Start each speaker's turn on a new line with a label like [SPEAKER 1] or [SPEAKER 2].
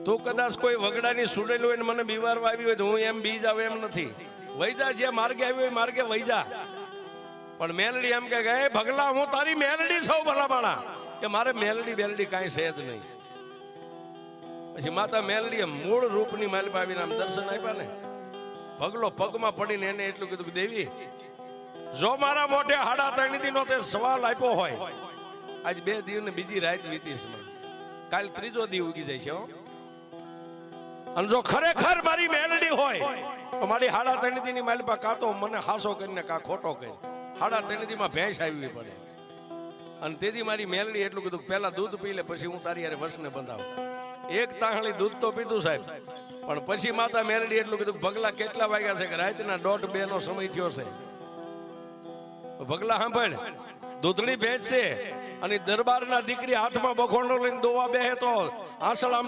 [SPEAKER 1] તું કદાચ કોઈ વગડાની સુડેલું હોય ને મને બીમારવા આવી હોય તો હું એમ બી જાવ એમ નથી. વૈજા જે માર્ગે આવ્યો હોય માર્ગે વૈજા. પણ મેલડી એમ કે એ ભગલા હું તારી મેલડી છું ભલામાણા, કે મારે મેલડી બેલડી કાંઈ છે જ નહીં. પછી માતા મેલડીએ મૂળ રૂપની માલિપા આવીને આમ દર્શન આપ્યા ને, ભગલો પગમાં પડીને એને એટલું કીધું કે દેવી, જો મારા મોઢે હાડા ત્રણ દી નો તે સવાલ આપ્યો હોય, આજ 2 દિવસ ને બીજી રાત વીતી છે, કાલ ત્રીજો દી ઉગી જાય છે હો. અને જો ખરેખર મારી મેલડી હોય તો મારી હાડા ત્રણ દી ની માલિપા કાં તો મને હાસો કરીને કાં ખોટો કરી, હાડા ત્રણ દી માં ભેંસ આવી પડે. અને તેથી મારી મેલડી એટલું કીધું પહેલા દૂધ પી લે પછી હું તારી યારે વર્ષને બંધાવું. એક તાહળી દૂધ તો પીધું સાહેબ, પણ પછી માતા મેલડી એટલું કીધું ભગલા કેટલા વાગ્યા છે કે રાતના 1:30-2 નો સમય થયો છે. ભગલા સાંભળ, દૂધની ભેંસ છે અને દરબારના દીકરી હાથમાં બખોડો લઈને દોવા બેહે તો આસળ આમ